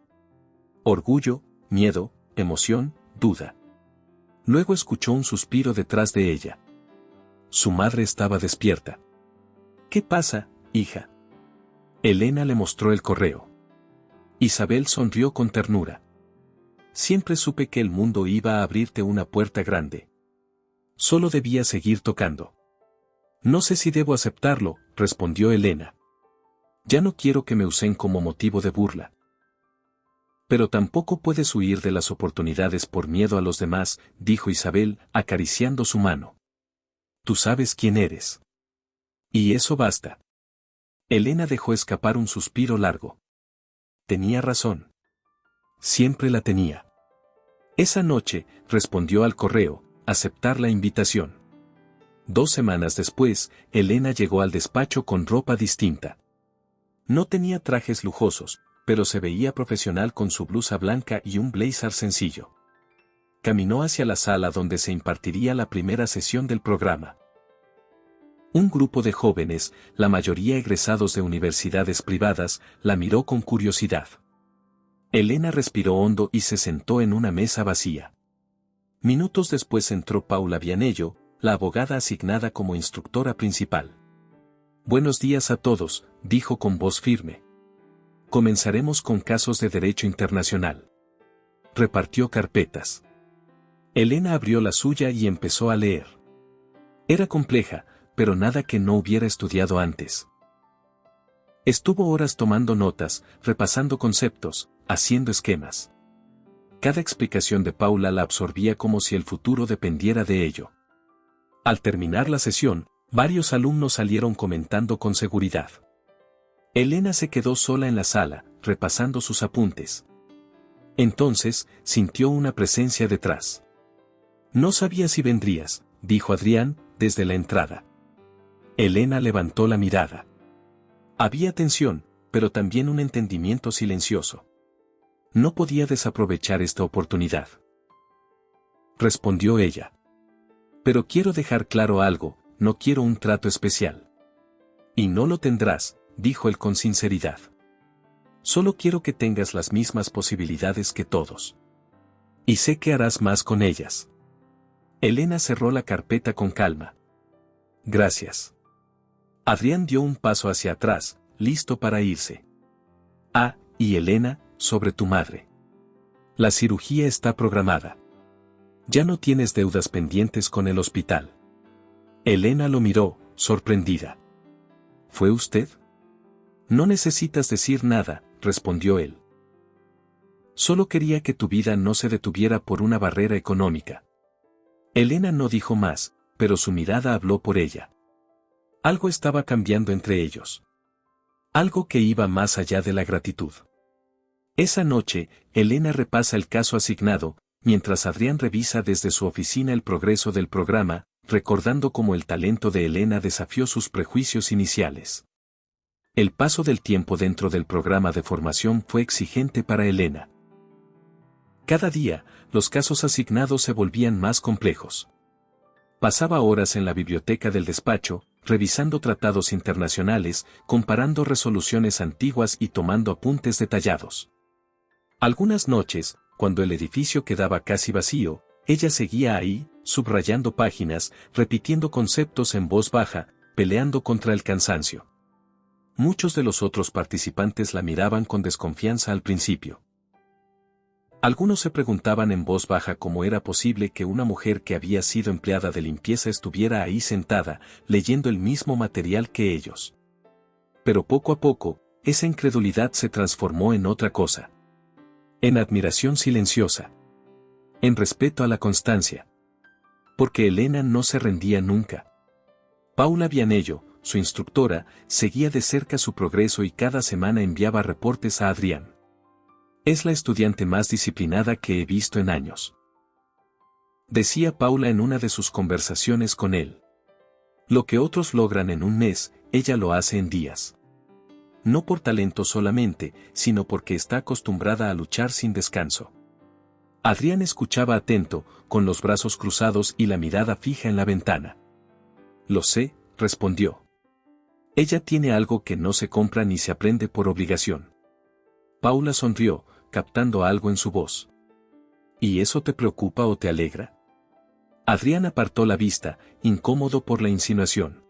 A: Orgullo, miedo, emoción, duda. Luego escuchó un suspiro detrás de ella. Su madre estaba despierta. ¿Qué pasa, hija? Elena le mostró el correo. Isabel sonrió con ternura. Siempre supe que el mundo iba a abrirte una puerta grande. Solo debía seguir tocando. No sé si debo aceptarlo, respondió Elena. Ya no quiero que me usen como motivo de burla. Pero tampoco puedes huir de las oportunidades por miedo a los demás, dijo Isabel, acariciando su mano. Tú sabes quién eres. Y eso basta. Elena dejó escapar un suspiro largo. Tenía razón. Siempre la tenía. Esa noche, respondió al correo, aceptar la invitación. 2 semanas después, Elena llegó al despacho con ropa distinta. No tenía trajes lujosos, pero se veía profesional con su blusa blanca y un blazer sencillo. Caminó hacia la sala donde se impartiría la primera sesión del programa. Un grupo de jóvenes, la mayoría egresados de universidades privadas, la miró con curiosidad. Elena respiró hondo y se sentó en una mesa vacía. Minutos después entró Paula Vianello, la abogada asignada como instructora principal. Buenos días a todos, dijo con voz firme. Comenzaremos con casos de derecho internacional. Repartió carpetas. Elena abrió la suya y empezó a leer. Era compleja, pero nada que no hubiera estudiado antes. Estuvo horas tomando notas, repasando conceptos, haciendo esquemas. Cada explicación de Paula la absorbía como si el futuro dependiera de ello. Al terminar la sesión, varios alumnos salieron comentando con seguridad. Elena se quedó sola en la sala, repasando sus apuntes. Entonces, sintió una presencia detrás. No sabía si vendrías, dijo Adrián, desde la entrada. Elena levantó la mirada. Había tensión, pero también un entendimiento silencioso. No podía desaprovechar esta oportunidad. Respondió ella. Pero quiero dejar claro algo, no quiero un trato especial. Y no lo tendrás, dijo él con sinceridad. Solo quiero que tengas las mismas posibilidades que todos. Y sé que harás más con ellas. Elena cerró la carpeta con calma. Gracias. Adrián dio un paso hacia atrás, listo para irse. Ah, y Elena, sobre tu madre. La cirugía está programada. Ya no tienes deudas pendientes con el hospital. Elena lo miró, sorprendida. ¿Fue usted? No necesitas decir nada, respondió él. Solo quería que tu vida no se detuviera por una barrera económica. Elena no dijo más, pero su mirada habló por ella. Algo estaba cambiando entre ellos. Algo que iba más allá de la gratitud. Esa noche, Elena repasa el caso asignado, mientras Adrián revisa desde su oficina el progreso del programa, recordando cómo el talento de Elena desafió sus prejuicios iniciales. El paso del tiempo dentro del programa de formación fue exigente para Elena. Cada día, los casos asignados se volvían más complejos. Pasaba horas en la biblioteca del despacho, revisando tratados internacionales, comparando resoluciones antiguas y tomando apuntes detallados. Algunas noches, cuando el edificio quedaba casi vacío, ella seguía ahí, subrayando páginas, repitiendo conceptos en voz baja, peleando contra el cansancio. Muchos de los otros participantes la miraban con desconfianza al principio. Algunos se preguntaban en voz baja cómo era posible que una mujer que había sido empleada de limpieza estuviera ahí sentada, leyendo el mismo material que ellos. Pero poco a poco, esa incredulidad se transformó en otra cosa. En admiración silenciosa. En respeto a la constancia. Porque Elena no se rendía nunca. Paula Vianello, su instructora, seguía de cerca su progreso y cada semana enviaba reportes a Adrián. Es la estudiante más disciplinada que he visto en años. Decía Paula en una de sus conversaciones con él. Lo que otros logran en un mes, ella lo hace en días. No por talento solamente, sino porque está acostumbrada a luchar sin descanso. Adrián escuchaba atento, con los brazos cruzados y la mirada fija en la ventana. Lo sé, respondió. Ella tiene algo que no se compra ni se aprende por obligación. Paula sonrió, captando algo en su voz. ¿Y eso te preocupa o te alegra? Adrián apartó la vista, incómodo por la insinuación.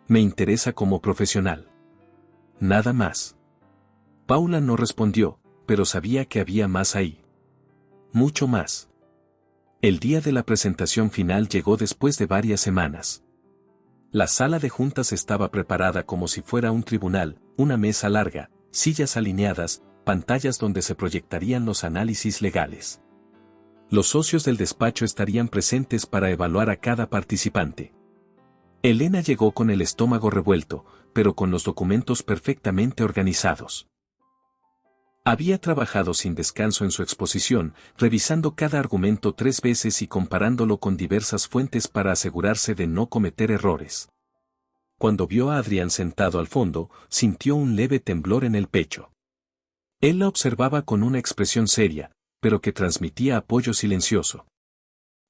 A: Me interesa como profesional. Nada más. Paula no respondió, pero sabía que había más ahí. Mucho más. El día de la presentación final llegó después de varias semanas. La sala de juntas estaba preparada como si fuera un tribunal, una mesa larga, sillas alineadas, pantallas donde se proyectarían los análisis legales. Los socios del despacho estarían presentes para evaluar a cada participante. Elena llegó con el estómago revuelto, pero con los documentos perfectamente organizados. Había trabajado sin descanso en su exposición, revisando cada argumento 3 veces y comparándolo con diversas fuentes para asegurarse de no cometer errores. Cuando vio a Adrián sentado al fondo, sintió un leve temblor en el pecho. Él la observaba con una expresión seria, pero que transmitía apoyo silencioso.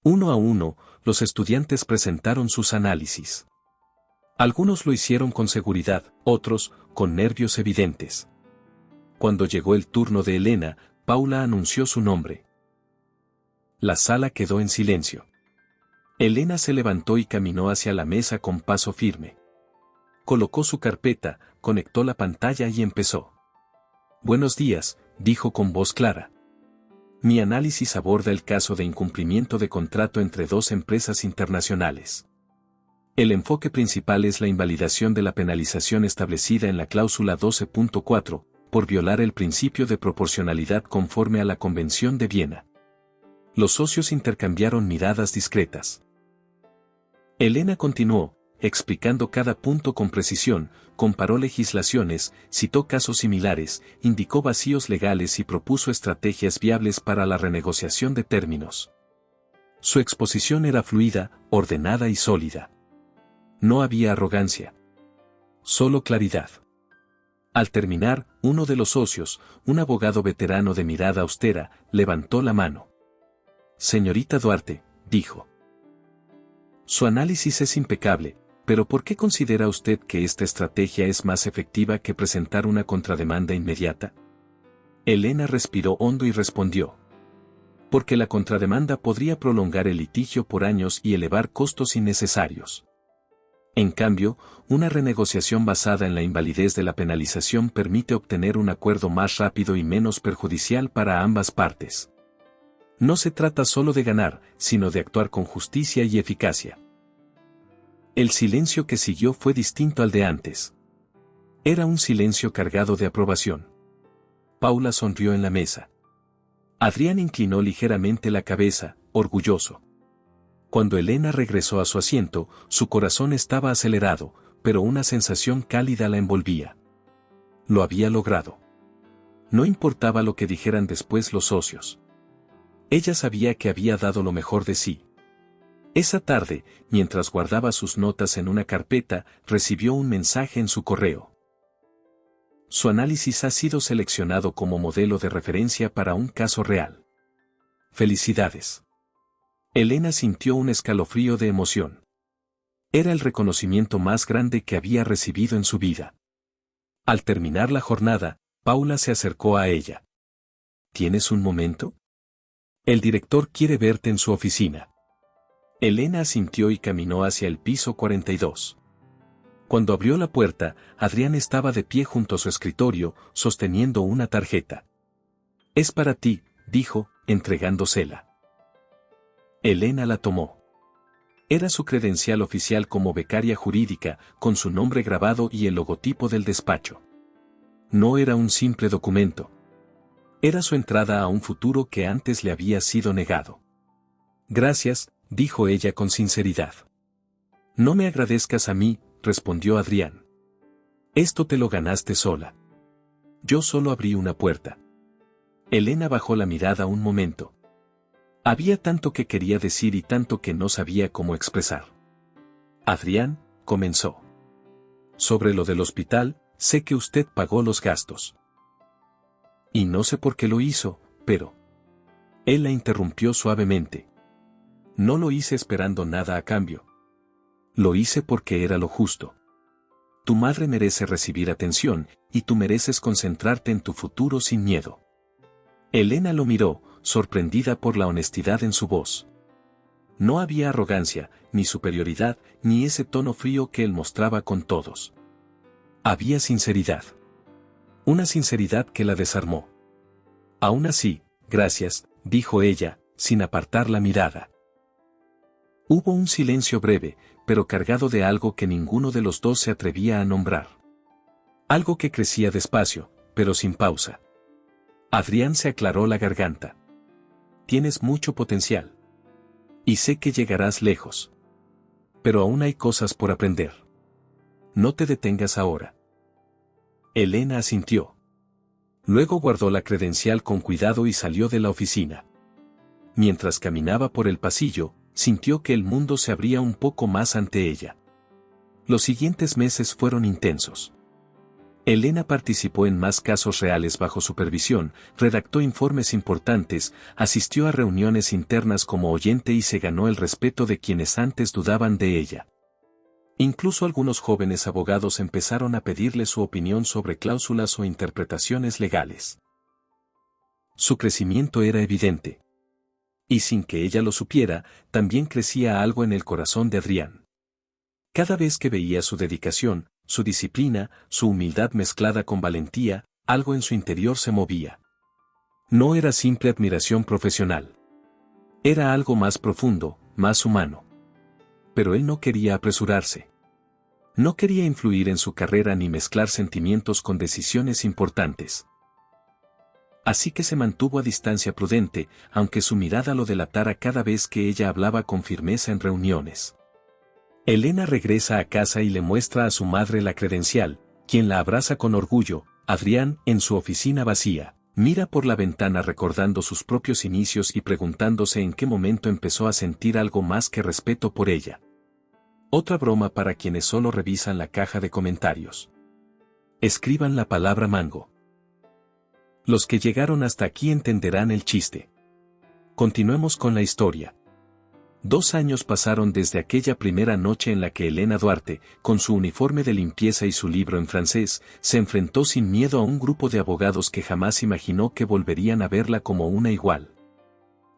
A: Uno a uno, los estudiantes presentaron sus análisis. Algunos lo hicieron con seguridad, otros, con nervios evidentes. Cuando llegó el turno de Elena, Paula anunció su nombre. La sala quedó en silencio. Elena se levantó y caminó hacia la mesa con paso firme. Colocó su carpeta, conectó la pantalla y empezó. Buenos días, dijo con voz clara. Mi análisis aborda el caso de incumplimiento de contrato entre 2 empresas internacionales. El enfoque principal es la invalidación de la penalización establecida en la cláusula 12.4, por violar el principio de proporcionalidad conforme a la Convención de Viena. Los socios intercambiaron miradas discretas. Elena continuó, explicando cada punto con precisión, comparó legislaciones, citó casos similares, indicó vacíos legales y propuso estrategias viables para la renegociación de términos. Su exposición era fluida, ordenada y sólida. No había arrogancia. Solo claridad. Al terminar, uno de los socios, un abogado veterano de mirada austera, levantó la mano. Señorita Duarte, dijo. Su análisis es impecable, pero ¿por qué considera usted que esta estrategia es más efectiva que presentar una contrademanda inmediata? Elena respiró hondo y respondió. Porque la contrademanda podría prolongar el litigio por años y elevar costos innecesarios. En cambio, una renegociación basada en la invalidez de la penalización permite obtener un acuerdo más rápido y menos perjudicial para ambas partes. No se trata solo de ganar, sino de actuar con justicia y eficacia. El silencio que siguió fue distinto al de antes. Era un silencio cargado de aprobación. Paula sonrió en la mesa. Adrián inclinó ligeramente la cabeza, orgulloso. Cuando Elena regresó a su asiento, su corazón estaba acelerado, pero una sensación cálida la envolvía. Lo había logrado. No importaba lo que dijeran después los socios. Ella sabía que había dado lo mejor de sí. Esa tarde, mientras guardaba sus notas en una carpeta, recibió un mensaje en su correo. Su análisis ha sido seleccionado como modelo de referencia para un caso real. ¡Felicidades! Elena sintió un escalofrío de emoción. Era el reconocimiento más grande que había recibido en su vida. Al terminar la jornada, Paula se acercó a ella. ¿Tienes un momento? El director quiere verte en su oficina. Elena asintió y caminó hacia el piso 42. Cuando abrió la puerta, Adrián estaba de pie junto a su escritorio, sosteniendo una tarjeta. Es para ti, dijo, entregándosela. Elena la tomó. Era su credencial oficial como becaria jurídica, con su nombre grabado y el logotipo del despacho. No era un simple documento. Era su entrada a un futuro que antes le había sido negado. Gracias, dijo ella con sinceridad. No me agradezcas a mí, respondió Adrián. Esto te lo ganaste sola. Yo solo abrí una puerta. Elena bajó la mirada un momento. Había tanto que quería decir y tanto que no sabía cómo expresar. Adrián, comenzó. Sobre lo del hospital, sé que usted pagó los gastos. Y no sé por qué lo hizo, pero... Él la interrumpió suavemente. No lo hice esperando nada a cambio. Lo hice porque era lo justo. Tu madre merece recibir atención, y tú mereces concentrarte en tu futuro sin miedo. Elena lo miró, sorprendida por la honestidad en su voz. No había arrogancia, ni superioridad, ni ese tono frío que él mostraba con todos. Había sinceridad. Una sinceridad que la desarmó. Aún así, gracias, dijo ella, sin apartar la mirada. Hubo un silencio breve, pero cargado de algo que ninguno de los dos se atrevía a nombrar. Algo que crecía despacio, pero sin pausa. Adrián se aclaró la garganta. Tienes mucho potencial. Y sé que llegarás lejos. Pero aún hay cosas por aprender. No te detengas ahora. Elena asintió. Luego guardó la credencial con cuidado y salió de la oficina. Mientras caminaba por el pasillo, sintió que el mundo se abría un poco más ante ella. Los siguientes meses fueron intensos. Elena participó en más casos reales bajo supervisión, redactó informes importantes, asistió a reuniones internas como oyente y se ganó el respeto de quienes antes dudaban de ella. Incluso algunos jóvenes abogados empezaron a pedirle su opinión sobre cláusulas o interpretaciones legales. Su crecimiento era evidente. Y sin que ella lo supiera, también crecía algo en el corazón de Adrián. Cada vez que veía su dedicación, su disciplina, su humildad mezclada con valentía, algo en su interior se movía. No era simple admiración profesional. Era algo más profundo, más humano. Pero él no quería apresurarse. No quería influir en su carrera ni mezclar sentimientos con decisiones importantes. Así que se mantuvo a distancia prudente, aunque su mirada lo delatara cada vez que ella hablaba con firmeza en reuniones. Elena regresa a casa y le muestra a su madre la credencial, quien la abraza con orgullo. Adrián, en su oficina vacía, mira por la ventana recordando sus propios inicios y preguntándose en qué momento empezó a sentir algo más que respeto por ella. Otra broma para quienes solo revisan la caja de comentarios. Escriban la palabra mango. Los que llegaron hasta aquí entenderán el chiste. Continuemos con la historia. 2 años pasaron desde aquella primera noche en la que Elena Duarte, con su uniforme de limpieza y su libro en francés, se enfrentó sin miedo a un grupo de abogados que jamás imaginó que volverían a verla como una igual.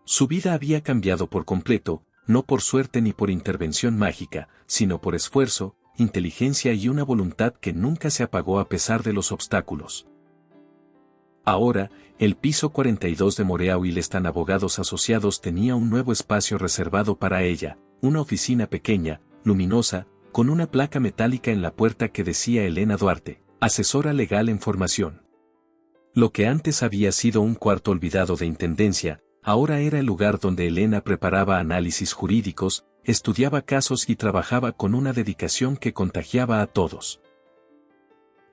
A: Su vida había cambiado por completo, no por suerte ni por intervención mágica, sino por esfuerzo, inteligencia y una voluntad que nunca se apagó a pesar de los obstáculos. Ahora, el piso 42 de Moreau y Lestan Abogados Asociados tenía un nuevo espacio reservado para ella, una oficina pequeña, luminosa, con una placa metálica en la puerta que decía Elena Duarte, asesora legal en formación. Lo que antes había sido un cuarto olvidado de intendencia, Ahora era el lugar donde Elena preparaba análisis jurídicos, estudiaba casos y trabajaba con una dedicación que contagiaba a todos.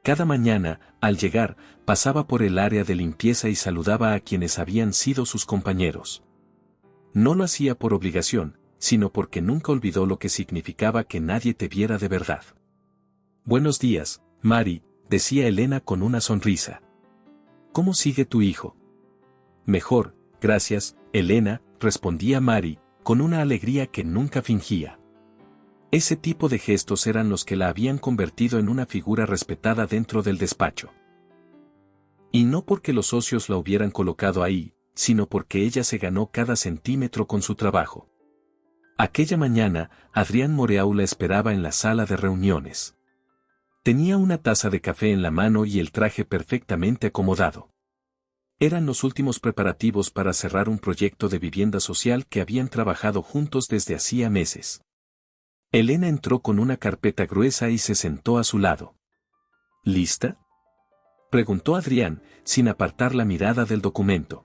A: Cada mañana, al llegar, pasaba por el área de limpieza y saludaba a quienes habían sido sus compañeros. No lo hacía por obligación, sino porque nunca olvidó lo que significaba que nadie te viera de verdad. «Buenos días, Mari», decía Elena con una sonrisa. «¿Cómo sigue tu hijo?» «Mejor, gracias, Elena», respondía Mari, con una alegría que nunca fingía. Ese tipo de gestos eran los que la habían convertido en una figura respetada dentro del despacho. Y no porque los socios la hubieran colocado ahí, sino porque ella se ganó cada centímetro con su trabajo. Aquella mañana, Adrián Moreau la esperaba en la sala de reuniones. Tenía una taza de café en la mano y el traje perfectamente acomodado. Eran los últimos preparativos para cerrar un proyecto de vivienda social que habían trabajado juntos desde hacía meses. Elena entró con una carpeta gruesa y se sentó a su lado. ¿Lista?, preguntó Adrián, sin apartar la mirada del documento.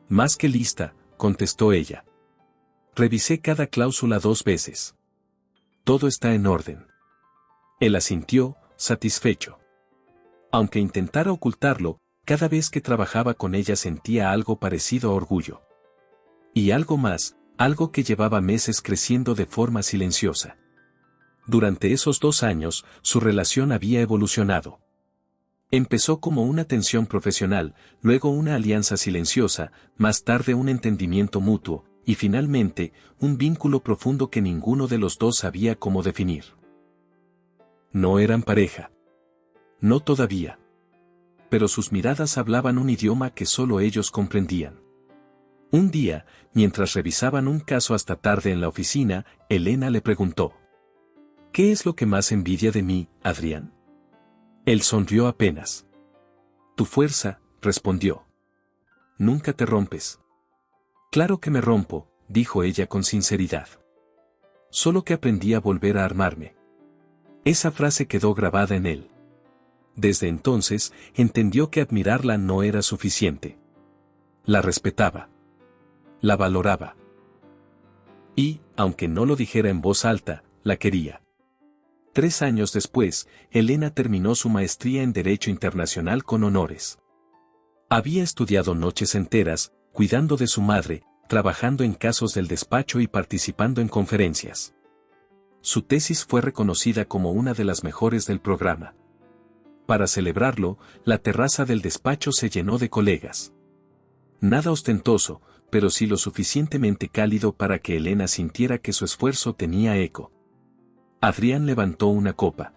A: Más que lista, contestó ella. Revisé cada cláusula 2 veces. Todo está en orden. Él asintió, satisfecho. Aunque intentara ocultarlo, cada vez que trabajaba con ella sentía algo parecido a orgullo. Y algo más, algo que llevaba meses creciendo de forma silenciosa. Durante esos 2 años, su relación había evolucionado. Empezó como una tensión profesional, luego una alianza silenciosa, más tarde un entendimiento mutuo, y finalmente, un vínculo profundo que ninguno de los dos sabía cómo definir. No eran pareja. No todavía. Pero sus miradas hablaban un idioma que solo ellos comprendían. Un día, mientras revisaban un caso hasta tarde en la oficina, Elena le preguntó: «¿Qué es lo que más envidia de mí, Adrián?» Él sonrió apenas. «Tu fuerza», respondió. «Nunca te rompes». «Claro que me rompo», dijo ella con sinceridad. «Solo que aprendí a volver a armarme». Esa frase quedó grabada en él. Desde entonces, entendió que admirarla no era suficiente. La respetaba. La valoraba. Y, aunque no lo dijera en voz alta, la quería. 3 años después, Elena terminó su maestría en Derecho Internacional con honores. Había estudiado noches enteras, cuidando de su madre, trabajando en casos del despacho y participando en conferencias. Su tesis fue reconocida como una de las mejores del programa. Para celebrarlo, la terraza del despacho se llenó de colegas. Nada ostentoso, pero sí lo suficientemente cálido para que Elena sintiera que su esfuerzo tenía eco. Adrián levantó una copa.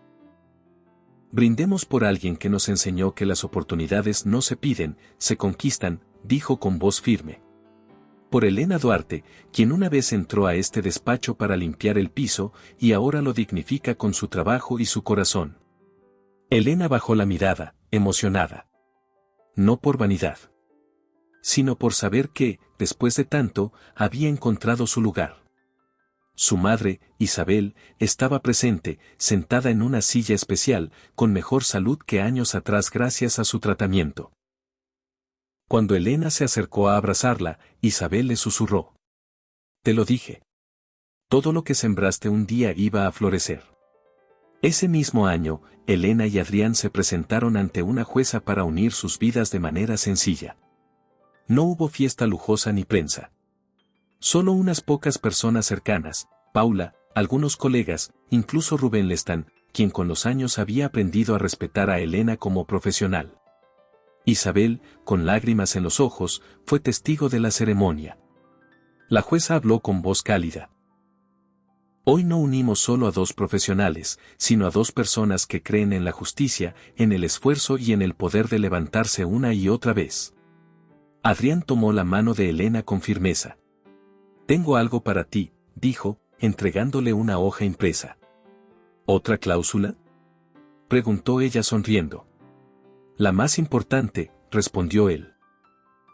A: «Brindemos por alguien que nos enseñó que las oportunidades no se piden, se conquistan», dijo con voz firme. Por Elena Duarte, quien una vez entró a este despacho para limpiar el piso y ahora lo dignifica con su trabajo y su corazón. Elena bajó la mirada, emocionada. No por vanidad, sino por saber que, después de tanto, había encontrado su lugar. Su madre, Isabel, estaba presente, sentada en una silla especial, con mejor salud que años atrás gracias a su tratamiento. Cuando Elena se acercó a abrazarla, Isabel le susurró: «Te lo dije. Todo lo que sembraste un día iba a florecer». Ese mismo año, Elena y Adrián se presentaron ante una jueza para unir sus vidas de manera sencilla. No hubo fiesta lujosa ni prensa. Solo unas pocas personas cercanas, Paula, algunos colegas, incluso Rubén Lestán, quien con los años había aprendido a respetar a Elena como profesional. Isabel, con lágrimas en los ojos, fue testigo de la ceremonia. La jueza habló con voz cálida. «Hoy no unimos solo a 2 profesionales, sino a 2 personas que creen en la justicia, en el esfuerzo y en el poder de levantarse una y otra vez». Adrián tomó la mano de Elena con firmeza. «Tengo algo para ti», dijo, entregándole una hoja impresa. «¿Otra cláusula?», preguntó ella sonriendo. «La más importante», respondió él.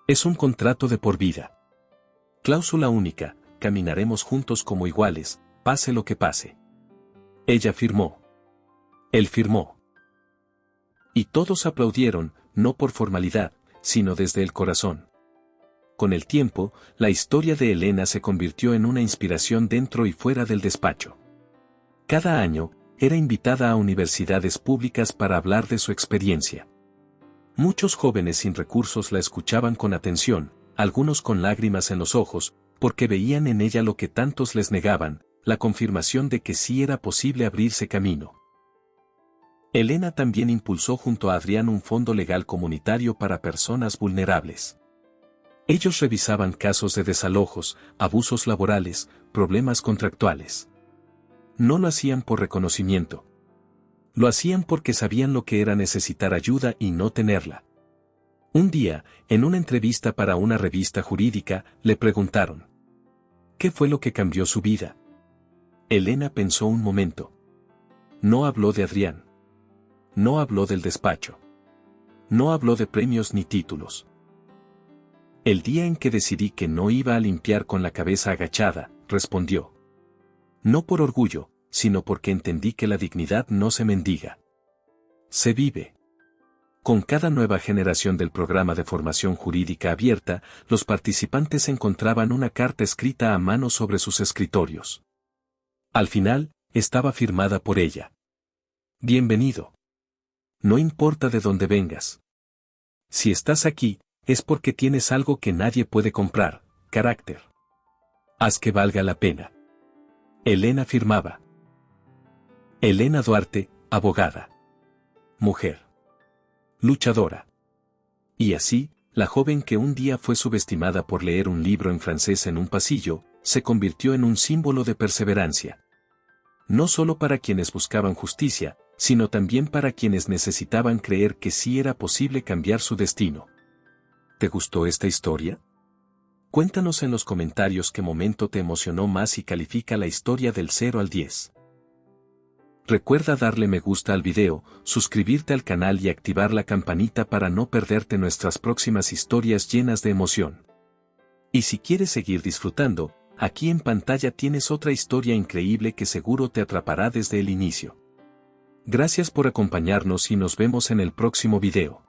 A: «Es un contrato de por vida. Cláusula única, caminaremos juntos como iguales, pase lo que pase». Ella firmó. Él firmó. Y todos aplaudieron, no por formalidad, sino desde el corazón. Con el tiempo, la historia de Elena se convirtió en una inspiración dentro y fuera del despacho. Cada año, era invitada a universidades públicas para hablar de su experiencia. Muchos jóvenes sin recursos la escuchaban con atención, algunos con lágrimas en los ojos, porque veían en ella lo que tantos les negaban, la confirmación de que sí era posible abrirse camino. Elena también impulsó junto a Adrián un fondo legal comunitario para personas vulnerables. Ellos revisaban casos de desalojos, abusos laborales, problemas contractuales. No lo hacían por reconocimiento. Lo hacían porque sabían lo que era necesitar ayuda y no tenerla. Un día, en una entrevista para una revista jurídica, le preguntaron: ¿qué fue lo que cambió su vida? Elena pensó un momento. No habló de Adrián. No habló del despacho. No habló de premios ni títulos. El día en que decidí que no iba a limpiar con la cabeza agachada, respondió. No por orgullo, sino porque entendí que la dignidad no se mendiga. Se vive. Con cada nueva generación del programa de formación jurídica abierta, los participantes encontraban una carta escrita a mano sobre sus escritorios. Al final, estaba firmada por ella. Bienvenido. No importa de dónde vengas. Si estás aquí, es porque tienes algo que nadie puede comprar: carácter. Haz que valga la pena. Elena firmaba. Elena Duarte, abogada. Mujer. Luchadora. Y así, la joven que un día fue subestimada por leer un libro en francés en un pasillo, se convirtió en un símbolo de perseverancia. No solo para quienes buscaban justicia, sino también para quienes necesitaban creer que sí era posible cambiar su destino. ¿Te gustó esta historia? Cuéntanos en los comentarios qué momento te emocionó más y califica la historia del 0 al 10. Recuerda darle me gusta al video, suscribirte al canal y activar la campanita para no perderte nuestras próximas historias llenas de emoción. Y si quieres seguir disfrutando, aquí en pantalla tienes otra historia increíble que seguro te atrapará desde el inicio. Gracias por acompañarnos y nos vemos en el próximo video.